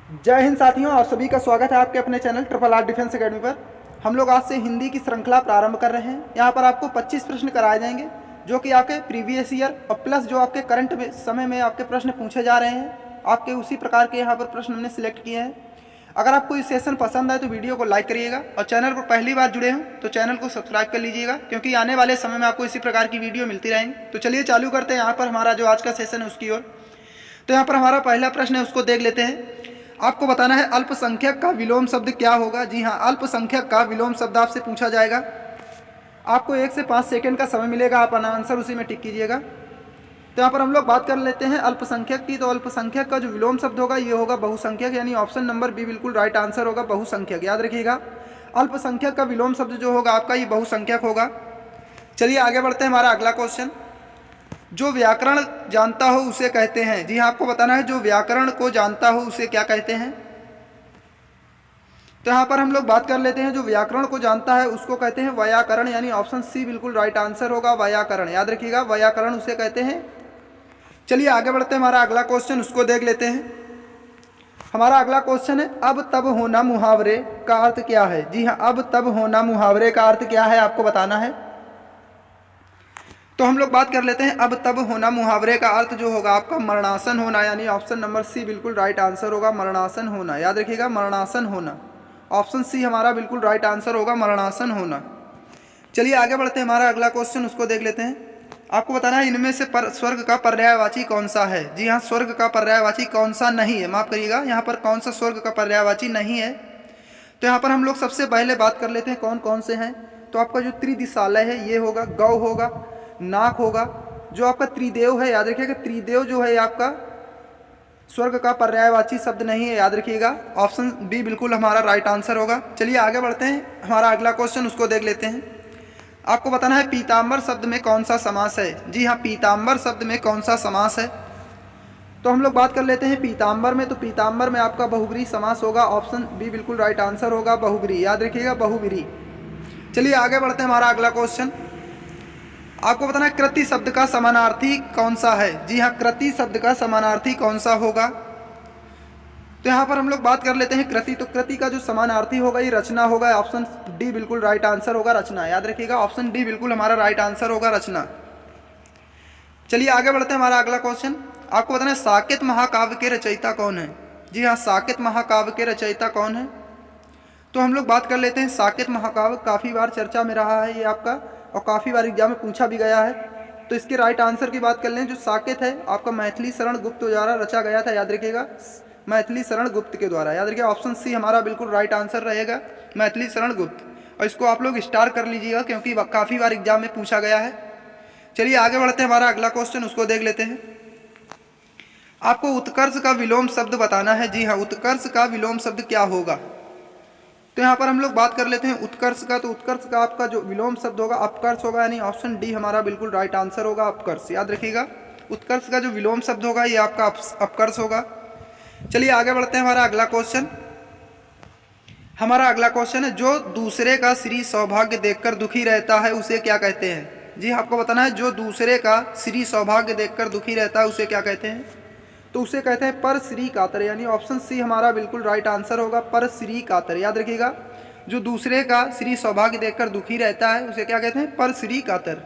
जय हिंद साथियों, आप सभी का स्वागत है आपके अपने channel triple R defence academy पर। हम लोग आज से हिंदी की श्रृंखला प्रारंभ कर रहे हैं। यहाँ पर आपको 25 प्रश्न कराए जाएंगे जो कि आपके प्रीवियस ईयर और प्लस जो आपके करंट समय में आपके प्रश्न पूछे जा रहे हैं, आपके उसी प्रकार के यहाँ पर प्रश्न हमने सिलेक्ट किए हैं। अगर आपको ये सेशन पसंद आए तो वीडियो को लाइक करिएगा और चैनल पर पहली बार जुड़े हों तो चैनल को सब्सक्राइब कर लीजिएगा, क्योंकि आने वाले समय में आपको इसी प्रकार की वीडियो मिलती रहेंगी। तो चलिए चालू करते हैं यहाँ पर हमारा जो आज का सेशन है उसकी ओर। तो यहाँ पर हमारा पहला प्रश्न है, उसको देख लेते हैं। आपको बताना है अल्पसंख्यक का विलोम शब्द क्या होगा। जी हाँ, अल्पसंख्यक का विलोम शब्द आपसे पूछा जाएगा। आपको 1 से 5 सेकंड का समय मिलेगा, आप आंसर उसी में टिक कीजिएगा। तो यहाँ पर हम लोग बात कर लेते हैं अल्पसंख्यक की। तो अल्पसंख्यक का जो विलोम शब्द होगा ये होगा बहुसंख्यक, यानी ऑप्शन नंबर बी बिल्कुल राइट आंसर होगा, बहुसंख्यक। याद रखिएगा, अल्पसंख्यक का विलोम शब्द जो होगा आपका ये बहुसंख्यक होगा। चलिए आगे बढ़ते हैं। हमारा अगला क्वेश्चन, जो व्याकरण जानता हो उसे कहते हैं। जी हाँ, आपको बताना है जो व्याकरण को जानता हो उसे क्या कहते हैं। तो यहाँ पर हम लोग बात कर लेते हैं, जो व्याकरण को जानता है उसको कहते हैं व्याकरण, यानी ऑप्शन सी बिल्कुल राइट आंसर होगा, व्याकरण। याद रखिएगा, व्याकरण उसे कहते हैं। चलिए आगे बढ़ते हैं। हमारा अगला क्वेश्चन उसको देख लेते हैं। हमारा अगला क्वेश्चन है, अब तब होना मुहावरे का अर्थ क्या है। जी हाँ, अब तब होना मुहावरे का अर्थ क्या है आपको बताना है। तो हम लोग बात कर लेते हैं, अब तब होना मुहावरे का अर्थ जो होगा आपका मरणासन होना, यानी ऑप्शन नंबर सी बिल्कुल राइट आंसर होगा, मरणासन होना। याद रखिएगा, मरणासन होना, ऑप्शन सी हमारा बिल्कुल राइट आंसर होगा, मरणासन होना। चलिए आगे बढ़ते हैं। हमारा अगला क्वेश्चन उसको देख लेते हैं। आपको बताना है इनमें से स्वर्ग का पर्यायवाची कौन सा है। जी हाँ, स्वर्ग का पर्यायवाची कौन सा नहीं है, माफ करिएगा, यहाँ पर कौन सा स्वर्ग का पर्यायवाची नहीं है। तो यहाँ पर हम लोग सबसे पहले बात कर लेते हैं कौन कौन से हैं। तो आपका जो त्रिदिशालय है ये होगा, गौ होगा, नाक होगा, जो आपका त्रिदेव है। याद रखिएगा, त्रिदेव जो है आपका स्वर्ग का पर्यायवाची शब्द नहीं है। याद रखिएगा, ऑप्शन बी बिल्कुल हमारा राइट आंसर होगा। चलिए आगे बढ़ते हैं। हमारा अगला क्वेश्चन उसको देख लेते हैं। आपको बताना है पीताम्बर शब्द में कौन सा समास है। जी हाँ, पीताम्बर शब्द में कौन सा समास है। तो हम लोग बात कर लेते हैं पीताम्बर में। तो पीताम्बर में आपका बहुब्री समास होगा, ऑप्शन बी बिल्कुल राइट आंसर होगा, बहुब्री। याद रखिएगा, बहुब्री। चलिए आगे बढ़ते हैं। हमारा अगला क्वेश्चन, आपको बताना है कृति शब्द का समानार्थी कौन सा है। जी हाँ, कृति शब्द का समानार्थी कौन सा होगा। तो यहाँ पर हम लोग बात कर लेते हैं कृति। तो कृति का जो समानार्थी होगा ये रचना होगा, ऑप्शन डी बिल्कुल राइट आंसर होगा, रचना। याद रखिएगा, ऑप्शन डी बिल्कुल हमारा राइट आंसर होगा, रचना। चलिए आगे बढ़ते हैं। हमारा अगला क्वेश्चन, आपको बताना है साकेत महाकाव्य के रचयिता कौन है। जी हाँ, साकेत महाकाव्य के रचयिता कौन है। तो हम लोग बात कर लेते हैं साकेत महाकाव्य, काफ़ी बार चर्चा में रहा है ये आपका, और काफ़ी बार एग्जाम में पूछा भी गया है। तो इसके राइट आंसर की बात कर लें, जो साकेत है आपका मैथिली शरण गुप्त द्वारा रचा गया था। याद रखिएगा, मैथिली शरण गुप्त के द्वारा। याद रखिएगा, ऑप्शन सी हमारा बिल्कुल राइट आंसर रहेगा, मैथिली शरण गुप्त। और इसको आप लोग स्टार कर लीजिएगा, क्योंकि काफ़ी बार एग्जाम में पूछा गया है। चलिए आगे बढ़ते हैं। हमारा अगला क्वेश्चन उसको देख लेते हैं। आपको उत्कर्ष का विलोम शब्द बताना है। जी हाँ, उत्कर्ष का विलोम शब्द क्या होगा। तो यहाँ पर हम लोग बात कर लेते हैं उत्कर्ष का। तो उत्कर्ष का आपका जो विलोम शब्द होगा अपकर्ष होगा, यानी ऑप्शन डी हमारा बिल्कुल राइट आंसर होगा, अपकर्ष। याद रखिएगा, उत्कर्ष का जो विलोम शब्द होगा ये आपका अपकर्ष होगा। चलिए आगे बढ़ते हैं। हमारा अगला क्वेश्चन, हमारा अगला क्वेश्चन है, जो दूसरे का श्री सौभाग्य देखकर दुखी रहता है उसे क्या कहते हैं। जी आपको बताना है, जो दूसरे का श्री सौभाग्य देखकर दुखी रहता है उसे क्या कहते हैं। तो उसे कहते हैं पर श्री कातर, यानी ऑप्शन सी हमारा बिल्कुल राइट आंसर होगा, पर श्री कातर। याद रखिएगा, जो दूसरे का श्री सौभाग्य देखकर दुखी रहता है उसे क्या कहते हैं, पर श्री कातर।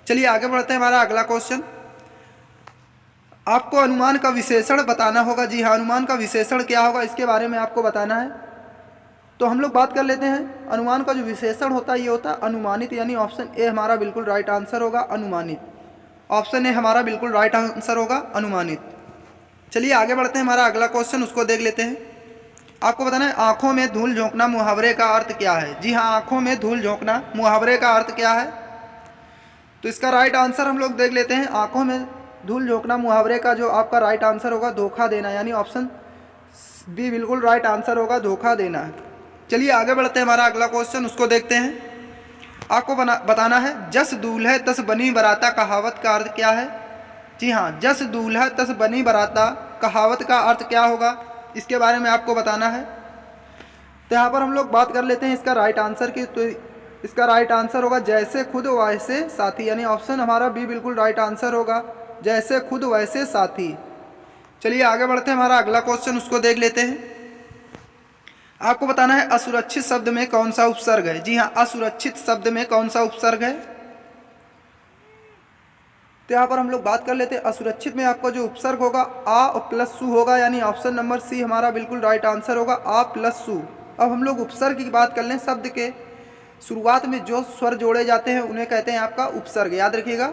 चलिए आगे बढ़ते हैं। हमारा अगला क्वेश्चन, आपको अनुमान का विशेषण बताना होगा। जी हाँ, अनुमान का विशेषण क्या होगा इसके बारे में आपको बताना है। तो हम लोग बात कर लेते हैं, अनुमान का जो विशेषण होता है ये होता है अनुमानित, यानी ऑप्शन ए हमारा बिल्कुल राइट आंसर होगा, अनुमानित। ऑप्शन ए हमारा बिल्कुल राइट आंसर होगा, अनुमानित। चलिए आगे बढ़ते हैं। हमारा अगला क्वेश्चन उसको देख लेते हैं। आपको बताना है आंखों में धूल झोंकना मुहावरे का अर्थ क्या है। जी हाँ, आंखों में धूल झोंकना मुहावरे का अर्थ क्या है। तो इसका राइट आंसर हम लोग देख लेते हैं। आंखों में धूल झोंकना मुहावरे का जो आपका राइट आंसर होगा धोखा देना, यानी ऑप्शन बी बिल्कुल राइट आंसर होगा, धोखा देना। चलिए आगे बढ़ते हैं। हमारा अगला क्वेश्चन उसको देखते हैं। आपको बताना है जस दूल्हा तस बनी बराता कहावत का अर्थ क्या है। जी हाँ, जस दूल्हा तस बनी बराता कहावत का अर्थ क्या होगा, इसके बारे में आपको बताना है। तो यहाँ पर हम लोग बात कर लेते हैं इसका राइट आंसर की। तो इसका राइट आंसर होगा जैसे खुद वैसे साथी, यानी ऑप्शन हमारा बी बिल्कुल राइट आंसर होगा, जैसे खुद वैसे साथी। चलिए आगे बढ़ते हैं, हमारा अगला क्वेश्चन उसको देख लेते हैं। आपको बताना है असुरक्षित शब्द में कौन सा उपसर्ग है। जी हाँ, असुरक्षित शब्द में कौन सा उपसर्ग है। तो यहाँ पर हम लोग बात कर लेते हैं, असुरक्षित में आपका जो उपसर्ग होगा आ और प्लस सु होगा, यानी ऑप्शन नंबर सी हमारा बिल्कुल राइट आंसर होगा, आ प्लस सु। अब हम लोग उपसर्ग की बात कर लें, शब्द के शुरुआत में जो स्वर जोड़े जाते हैं उन्हें कहते हैं आपका उपसर्ग, याद रखिएगा।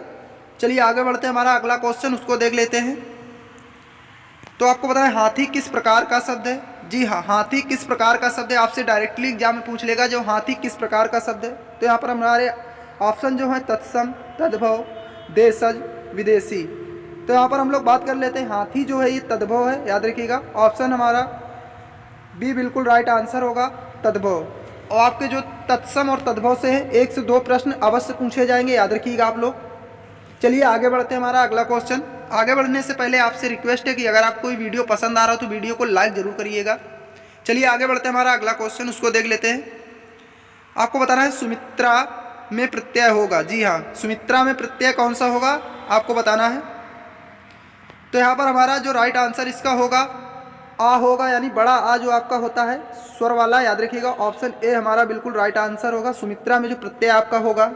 चलिए आगे बढ़ते हैं, हमारा अगला क्वेश्चन उसको देख लेते हैं। तो आपको पता है हाथी किस प्रकार का शब्द है। जी हाँ, हाथी किस प्रकार का शब्द है, आपसे डायरेक्टली एग्जाम में पूछ लेगा जो हाथी किस प्रकार का शब्द है। तो यहाँ पर हमारे ऑप्शन जो है तत्सम, तद्भव, देशज, विदेशी। तो यहाँ पर हम लोग बात कर लेते हैं, हाथी जो है ये तद्भव है, याद रखिएगा। ऑप्शन हमारा बी बिल्कुल राइट आंसर होगा, तद्भव। और आपके जो तत्सम और तद्भव से है 1 से 2 प्रश्न अवश्य पूछे जाएंगे, याद रखिएगा आप लोग। चलिए आगे बढ़ते हैं, हमारा अगला क्वेश्चन। आगे बढ़ने से पहले आपसे रिक्वेस्ट है कि अगर आपको कोई वीडियो पसंद आ रहा हो तो वीडियो को लाइक जरूर करिएगा। चलिए आगे बढ़ते हैं, हमारा अगला क्वेश्चन उसको देख लेते हैं। आपको बताना है सुमित्रा में प्रत्यय होगा। जी हाँ, सुमित्रा में प्रत्यय कौन सा होगा आपको बताना है। तो यहाँ पर हमारा जो राइट आंसर इसका होगा आ होगा, यानी बड़ा आ जो आपका होता है स्वर वाला, याद रखिएगा। ऑप्शन ए हमारा बिल्कुल राइट आंसर होगा। सुमित्रा में जो प्रत्यय आपका होगा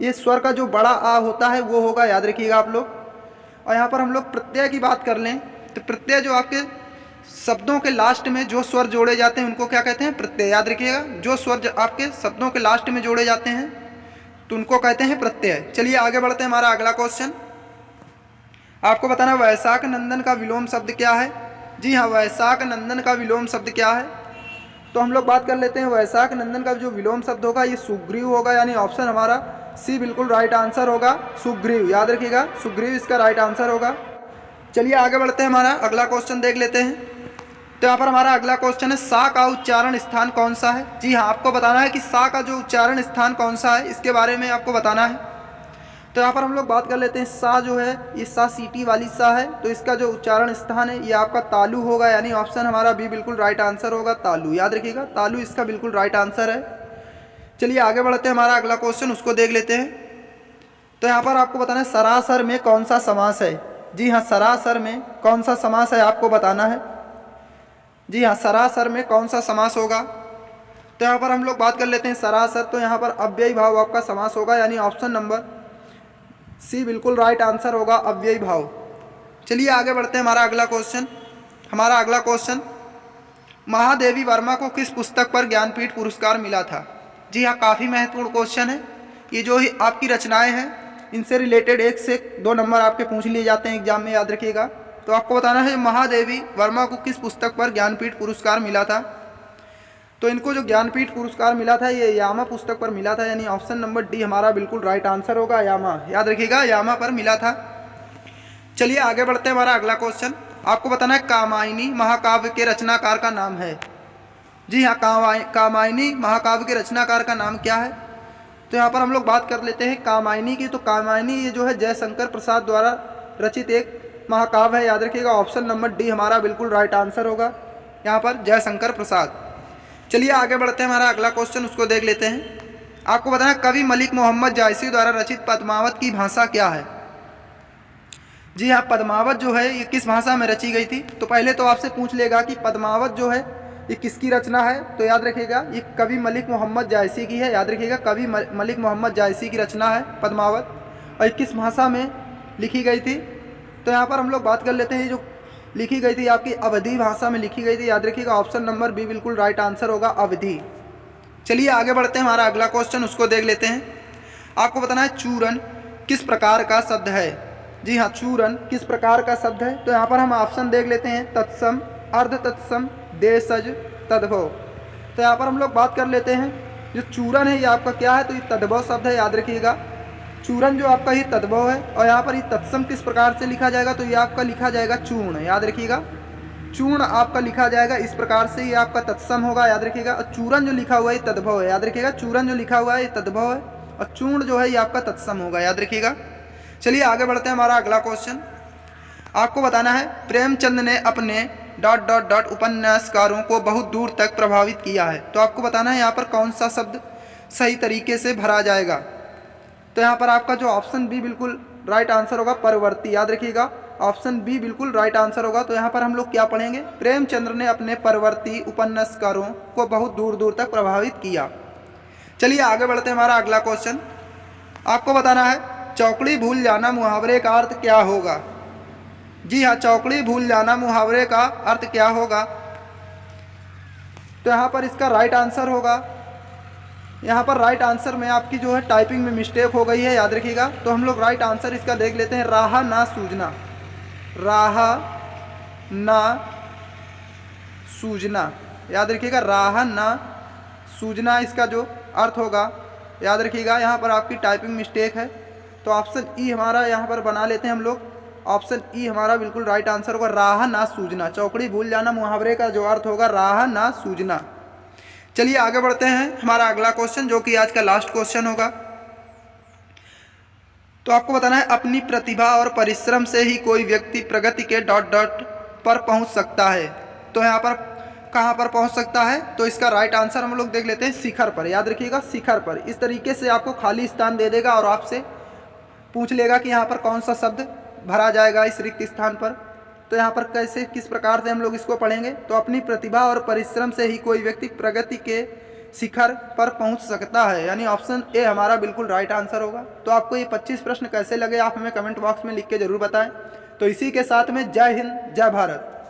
ये स्वर का जो बड़ा आ होता है वो होगा, याद रखिएगा आप लोग। और यहाँ पर हम लोग प्रत्यय की बात कर लें तो प्रत्यय जो आपके शब्दों के लास्ट में जो स्वर जोड़े जाते हैं उनको क्या कहते हैं, प्रत्यय, याद रखिएगा। जो स्वर आपके शब्दों के लास्ट में जोड़े जाते हैं तो उनको कहते हैं प्रत्यय। चलिए आगे बढ़ते हैं, हमारा अगला क्वेश्चन। आपको बताना वैशाख नंदन का विलोम शब्द क्या है। जी हाँ, वैशाख नंदन का विलोम शब्द क्या है। तो हम लोग बात कर लेते हैं, वैशाख नंदन का जो विलोम शब्द होगा ये सुग्रीव होगा, यानी ऑप्शन हमारा सी बिल्कुल राइट आंसर होगा, सुग्रीव, याद रखिएगा। सुग्रीव इसका राइट आंसर होगा। चलिए आगे बढ़ते हैं, हमारा अगला क्वेश्चन देख लेते हैं। तो यहाँ पर हमारा अगला क्वेश्चन है सा का उच्चारण स्थान कौन सा है। जी हाँ, आपको बताना है कि सा का जो उच्चारण स्थान कौन सा है, इसके बारे में आपको बताना है। तो यहाँ पर हम लोग बात कर लेते हैं, सा जो है ये सा सीटी वाली सा है, तो इसका जो उच्चारण स्थान है ये आपका तालु होगा, यानी ऑप्शन हमारा बी बिल्कुल राइट आंसर होगा, तालु, याद रखिएगा। तालु इसका बिल्कुल राइट आंसर है। चलिए आगे बढ़ते हैं, हमारा अगला क्वेश्चन उसको देख लेते हैं। तो यहाँ पर आपको बताना है सरासर में कौन सा समास है। जी हाँ, सरासर में कौन सा समास है आपको बताना है। जी हाँ, सरासर में कौन सा समास होगा। तो यहाँ पर हम लोग बात कर लेते हैं सरासर, तो यहाँ पर अव्ययी भाव आपका समास होगा, यानी ऑप्शन नंबर सी बिल्कुल राइट आंसर होगा, अव्ययी भाव। चलिए आगे बढ़ते हैं, हमारा अगला क्वेश्चन। हमारा अगला क्वेश्चन, महादेवी वर्मा को किस पुस्तक पर ज्ञानपीठ पुरस्कार मिला था। जी हाँ, काफ़ी महत्वपूर्ण क्वेश्चन है ये। जो ही आपकी रचनाएं हैं इनसे रिलेटेड 1 से 2 नंबर आपके पूछ लिए जाते हैं एग्जाम में, याद रखिएगा। तो आपको बताना है महादेवी वर्मा को किस पुस्तक पर ज्ञानपीठ पुरस्कार मिला था। तो इनको जो ज्ञानपीठ पुरस्कार मिला था ये यामा पुस्तक पर मिला था, यानी ऑप्शन नंबर डी हमारा बिल्कुल राइट आंसर होगा, यामा, याद रखिएगा, यामा पर मिला था। चलिए आगे बढ़ते हैं, हमारा अगला क्वेश्चन। आपको बताना है कामायनी महाकाव्य के रचनाकार का नाम है। जी हाँ, कामायनी महाकाव्य के रचनाकार का नाम क्या है। तो यहाँ पर हम लोग बात कर लेते हैं कामायनी की। तो कामायनी ये जो है जयशंकर प्रसाद द्वारा रचित एक महाकाव्य है, याद रखिएगा। ऑप्शन नंबर डी हमारा बिल्कुल राइट आंसर होगा यहाँ पर, जयशंकर प्रसाद। चलिए आगे बढ़ते हैं, हमारा अगला क्वेश्चन उसको देख लेते हैं। आपको बताना कवि मलिक मोहम्मद जायसी द्वारा रचित पद्मावत की भाषा क्या है। जी हाँ, पद्मावत जो है ये किस भाषा में रची गई थी। तो पहले तो आपसे पूछ लेगा कि पद्मावत जो है ये किसकी रचना है। तो याद रखिएगा ये कवि मलिक मोहम्मद जायसी की है, याद रखिएगा। कवि मलिक मोहम्मद जायसी की रचना है पद्मावत, और किस भाषा में लिखी गई थी। तो यहाँ पर हम लोग बात कर लेते हैं, जो लिखी गई थी आपकी अवधी भाषा में लिखी गई थी, याद रखिएगा। ऑप्शन नंबर बी बिल्कुल राइट आंसर होगा, अवधी। चलिए आगे बढ़ते हैं, हमारा अगला क्वेश्चन उसको देख लेते हैं। आपको बताना है चूरन किस प्रकार का शब्द है। जी हाँ, चूरन किस प्रकार का शब्द है। तो यहाँ पर हम ऑप्शन देख लेते हैं, तत्सम, अर्ध तत्सम, देशज, तद्भव। तो यहाँ पर हम लोग बात कर लेते हैं, जो चूरन है ये आपका क्या है, तो ये तद्भव शब्द है, याद रखिएगा। चूरन जो आपका ही तद्भव है। और यहाँ पर ये तत्सम किस प्रकार से लिखा जाएगा, तो ये आपका लिखा जाएगा चूर्ण, याद रखिएगा। चूर्ण आपका लिखा जाएगा इस प्रकार से, ये आपका तत्सम होगा, याद रखिएगा। और चूरन जो लिखा हुआ है ये तद्भव है, याद रखिएगा। चूरन जो लिखा हुआ है ये तद्भव है और चूर्ण जो है ये आपका तत्सम होगा, याद रखिएगा। चलिए आगे बढ़ते हैं, हमारा अगला क्वेश्चन। आपको बताना है प्रेमचंद ने अपने ... उपन्यासकारों को बहुत दूर तक प्रभावित किया है। तो आपको बताना है यहाँ पर कौन सा शब्द सही तरीके से भरा जाएगा। तो यहाँ पर आपका जो ऑप्शन बी बिल्कुल राइट आंसर होगा, परवर्ती, याद रखिएगा। ऑप्शन बी बिल्कुल राइट आंसर होगा। तो यहाँ पर हम लोग क्या पढ़ेंगे, प्रेमचंद्र ने अपने परवर्ती उपन्यासकारों को बहुत दूर दूर तक प्रभावित किया। चलिए आगे बढ़ते हैं। हमारा अगला क्वेश्चन आपको बताना है, चौकड़ी भूल जाना मुहावरे का अर्थ क्या होगा। जी हाँ, चौकड़ी भूल जाना मुहावरे का अर्थ क्या होगा। तो यहाँ पर इसका राइट आंसर होगा, यहाँ पर राइट आंसर में आपकी जो है टाइपिंग में मिस्टेक हो गई है, याद रखिएगा। तो हम लोग राइट आंसर इसका देख लेते हैं, राह ना सूझना, राह ना सूझना, याद रखिएगा, राह ना सूझना इसका जो अर्थ होगा, याद रखिएगा। यहाँ पर आपकी टाइपिंग मिस्टेक है, तो ऑप्शन ई हमारा यहाँ पर बना लेते हैं हम लोग, ऑप्शन ई हमारा बिल्कुल राइट आंसर होगा, राह ना सूझना। चौकड़ी भूल जाना मुहावरे का जो अर्थ होगा राह ना सूझना। चलिए आगे बढ़ते हैं। हमारा अगला क्वेश्चन जो कि आज का लास्ट क्वेश्चन होगा, तो आपको बताना है, अपनी प्रतिभा और परिश्रम से ही कोई व्यक्ति प्रगति के डॉट डॉट पर पहुंच सकता है। तो यहाँ पर कहाँ पर पहुंच सकता है, तो इसका राइट आंसर हम लोग देख लेते हैं, शिखर पर, याद रखिएगा, शिखर पर। इस तरीके से आपको खाली स्थान दे देगा और आपसे पूछ लेगा कि यहाँ पर कौन सा शब्द भरा जाएगा इस रिक्त स्थान पर। तो यहाँ पर कैसे, किस प्रकार से हम लोग इसको पढ़ेंगे, तो अपनी प्रतिभा और परिश्रम से ही कोई व्यक्ति प्रगति के शिखर पर पहुंच सकता है, यानी ऑप्शन ए हमारा बिल्कुल राइट आंसर होगा। तो आपको ये 25 प्रश्न कैसे लगे आप हमें कमेंट बॉक्स में लिख के जरूर बताएं। तो इसी के साथ में जय हिंद, जय भारत।